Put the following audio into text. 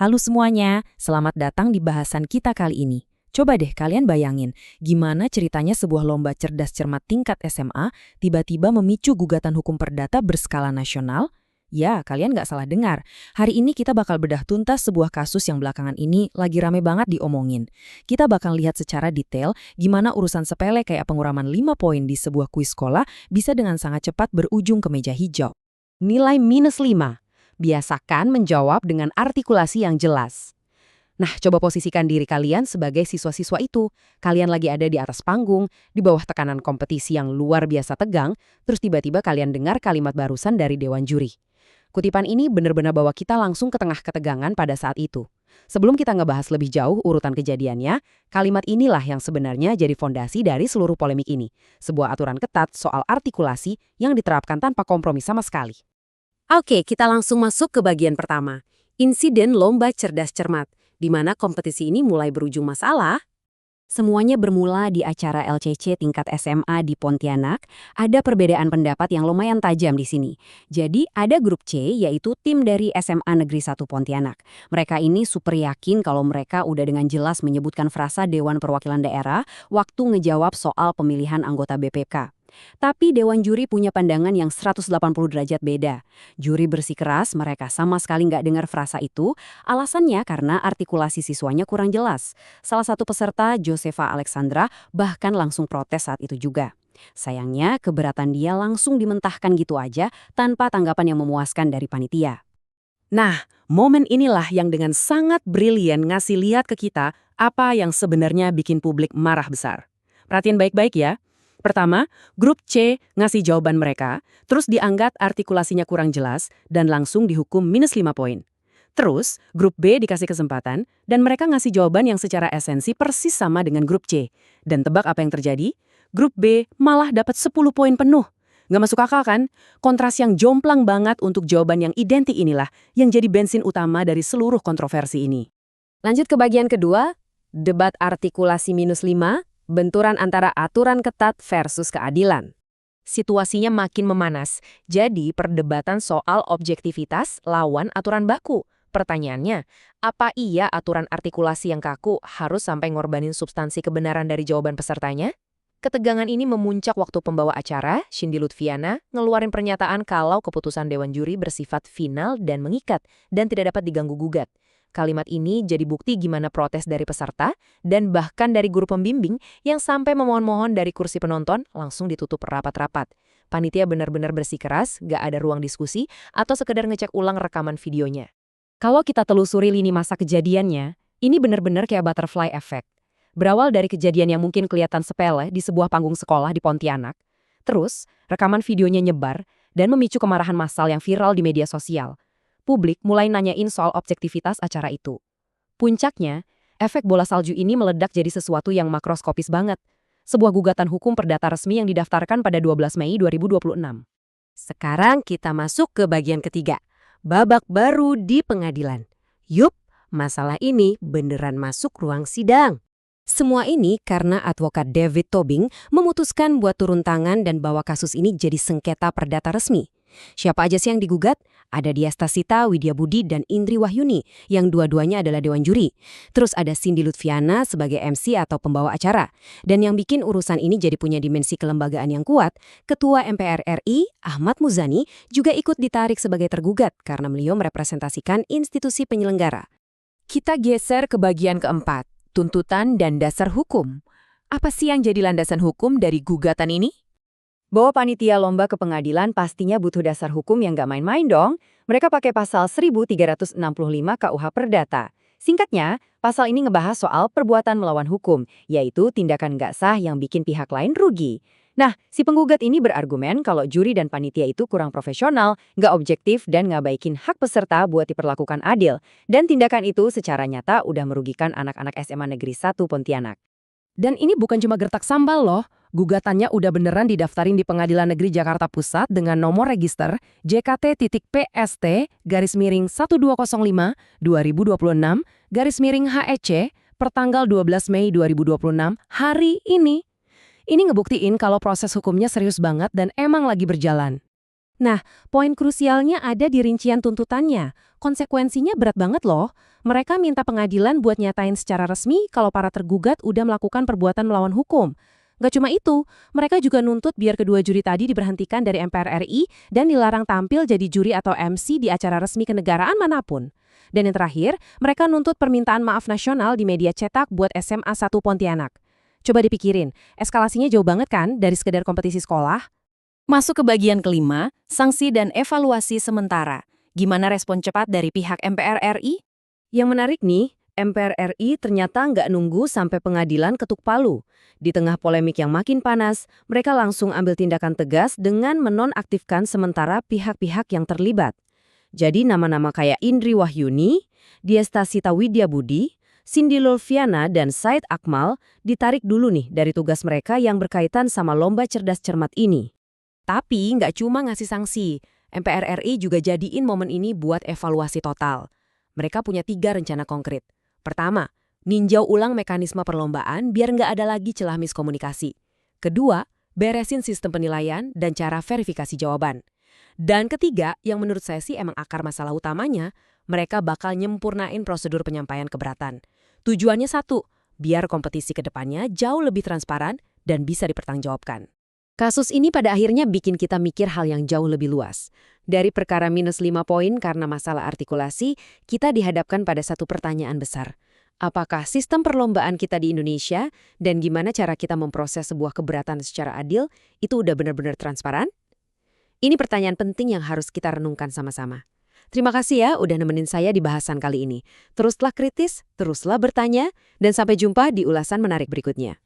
Halo semuanya, selamat datang di bahasan kita kali ini. Coba deh kalian bayangin, gimana ceritanya sebuah lomba cerdas cermat tingkat SMA tiba-tiba memicu gugatan hukum perdata berskala nasional? Ya, kalian nggak salah dengar. Hari ini kita bakal bedah tuntas sebuah kasus yang belakangan ini lagi rame banget diomongin. Kita bakal lihat secara detail gimana urusan sepele kayak penguraman 5 poin di sebuah kuis sekolah bisa dengan sangat cepat berujung ke meja hijau. Nilai -5. Biasakan menjawab dengan artikulasi yang jelas. Nah, coba posisikan diri kalian sebagai siswa-siswa itu. Kalian lagi ada di atas panggung, di bawah tekanan kompetisi yang luar biasa tegang, terus tiba-tiba kalian dengar kalimat barusan dari Dewan Juri. Kutipan ini benar-benar bawa kita langsung ke tengah ketegangan pada saat itu. Sebelum kita ngebahas lebih jauh urutan kejadiannya, kalimat inilah yang sebenarnya jadi fondasi dari seluruh polemik ini. Sebuah aturan ketat soal artikulasi yang diterapkan tanpa kompromi sama sekali. Oke, kita langsung masuk ke bagian pertama. Insiden lomba cerdas cermat, di mana kompetisi ini mulai berujung masalah. Semuanya bermula di acara LCC tingkat SMA di Pontianak. Ada perbedaan pendapat yang lumayan tajam di sini. Jadi ada grup C, yaitu tim dari SMA Negeri 1 Pontianak. Mereka ini super yakin kalau mereka udah dengan jelas menyebutkan frasa Dewan Perwakilan Daerah waktu ngejawab soal pemilihan anggota BPK. Tapi Dewan Juri punya pandangan yang 180 derajat beda. Juri bersikeras mereka sama sekali nggak dengar frasa itu, alasannya karena artikulasi siswanya kurang jelas. Salah satu peserta, Josefa Alexandra, bahkan langsung protes saat itu juga. Sayangnya, keberatan dia langsung dimentahkan gitu aja tanpa tanggapan yang memuaskan dari panitia. Nah, momen inilah yang dengan sangat brilian ngasih lihat ke kita apa yang sebenarnya bikin publik marah besar. Perhatiin baik-baik ya. Pertama, grup C ngasih jawaban mereka, terus dianggap artikulasinya kurang jelas dan langsung dihukum -5 poin. Terus, grup B dikasih kesempatan dan mereka ngasih jawaban yang secara esensi persis sama dengan grup C. Dan tebak apa yang terjadi? Grup B malah dapat 10 poin penuh. Nggak masuk akal kan? Kontras yang jomplang banget untuk jawaban yang identik inilah yang jadi bensin utama dari seluruh kontroversi ini. Lanjut ke bagian kedua, debat artikulasi -5. Benturan antara aturan ketat versus keadilan. Situasinya makin memanas, jadi perdebatan soal objektivitas lawan aturan baku. Pertanyaannya, apa iya aturan artikulasi yang kaku harus sampai ngorbanin substansi kebenaran dari jawaban pesertanya? Ketegangan ini memuncak waktu pembawa acara, Cindy Lutfiana, ngeluarin pernyataan kalau keputusan Dewan Juri bersifat final dan mengikat dan tidak dapat diganggu-gugat. Kalimat ini jadi bukti gimana protes dari peserta dan bahkan dari guru pembimbing yang sampai memohon-mohon dari kursi penonton langsung ditutup rapat-rapat. Panitia benar-benar bersikeras, gak ada ruang diskusi atau sekedar ngecek ulang rekaman videonya. Kalau kita telusuri lini masa kejadiannya, ini benar-benar kayak butterfly effect. Berawal dari kejadian yang mungkin kelihatan sepele di sebuah panggung sekolah di Pontianak. Terus, rekaman videonya nyebar dan memicu kemarahan massal yang viral di media sosial. Publik mulai nanyain soal objektivitas acara itu. Puncaknya, efek bola salju ini meledak jadi sesuatu yang makroskopis banget. Sebuah gugatan hukum perdata resmi yang didaftarkan pada 12 Mei 2026. Sekarang kita masuk ke bagian ketiga, babak baru di pengadilan. Yup, masalah ini beneran masuk ruang sidang. Semua ini karena advokat David Tobing memutuskan buat turun tangan dan bawa kasus ini jadi sengketa perdata resmi. Siapa aja sih yang digugat? Ada Diasta Sita, Widya Budi, dan Indri Wahyuni, yang dua-duanya adalah Dewan Juri. Terus ada Cindy Lutfiana sebagai MC atau pembawa acara. Dan yang bikin urusan ini jadi punya dimensi kelembagaan yang kuat, Ketua MPR RI, Ahmad Muzani, juga ikut ditarik sebagai tergugat karena beliau merepresentasikan institusi penyelenggara. Kita geser ke bagian keempat, tuntutan dan dasar hukum. Apa sih yang jadi landasan hukum dari gugatan ini? Bawa panitia lomba ke pengadilan pastinya butuh dasar hukum yang gak main-main dong. Mereka pakai pasal 1365 KUH Perdata. Singkatnya, pasal ini ngebahas soal perbuatan melawan hukum, yaitu tindakan gak sah yang bikin pihak lain rugi. Nah, si penggugat ini berargumen kalau juri dan panitia itu kurang profesional, gak objektif, dan ngabaikin hak peserta buat diperlakukan adil. Dan tindakan itu secara nyata udah merugikan anak-anak SMA Negeri 1 Pontianak. Dan ini bukan cuma gertak sambal loh. Gugatannya udah beneran didaftarin di Pengadilan Negeri Jakarta Pusat dengan nomor register JKT.PST-1205-2026-HEC pertanggal 12 Mei 2026 hari ini. Ini ngebuktiin kalau proses hukumnya serius banget dan emang lagi berjalan. Nah, poin krusialnya ada di rincian tuntutannya. Konsekuensinya berat banget loh. Mereka minta pengadilan buat nyatain secara resmi kalau para tergugat udah melakukan perbuatan melawan hukum. Gak cuma itu, mereka juga nuntut biar kedua juri tadi diberhentikan dari MPR RI dan dilarang tampil jadi juri atau MC di acara resmi kenegaraan manapun. Dan yang terakhir, mereka nuntut permintaan maaf nasional di media cetak buat SMA 1 Pontianak. Coba dipikirin, eskalasinya jauh banget kan dari sekedar kompetisi sekolah? Masuk ke bagian kelima, sanksi dan evaluasi sementara. Gimana respon cepat dari pihak MPR RI? Yang menarik nih, MPR RI ternyata nggak nunggu sampai pengadilan ketuk palu. Di tengah polemik yang makin panas, mereka langsung ambil tindakan tegas dengan menonaktifkan sementara pihak-pihak yang terlibat. Jadi nama-nama kayak Indri Wahyuni, Diestasita Widyabudi, Cindy Lolviana, dan Said Akmal ditarik dulu nih dari tugas mereka yang berkaitan sama lomba cerdas cermat ini. Tapi nggak cuma ngasih sanksi, MPR RI juga jadiin momen ini buat evaluasi total. Mereka punya 3 rencana konkret. Pertama, ninjau ulang mekanisme perlombaan biar nggak ada lagi celah miskomunikasi. Kedua, beresin sistem penilaian dan cara verifikasi jawaban. Dan ketiga, yang menurut saya sih emang akar masalah utamanya, mereka bakal nyempurnain prosedur penyampaian keberatan. Tujuannya satu, biar kompetisi ke depannya jauh lebih transparan dan bisa dipertanggungjawabkan. Kasus ini pada akhirnya bikin kita mikir hal yang jauh lebih luas. Dari perkara -5 poin karena masalah artikulasi, kita dihadapkan pada satu pertanyaan besar. Apakah sistem perlombaan kita di Indonesia dan gimana cara kita memproses sebuah keberatan secara adil itu udah benar-benar transparan? Ini pertanyaan penting yang harus kita renungkan sama-sama. Terima kasih ya udah nemenin saya di bahasan kali ini. Teruslah kritis, teruslah bertanya, dan sampai jumpa di ulasan menarik berikutnya.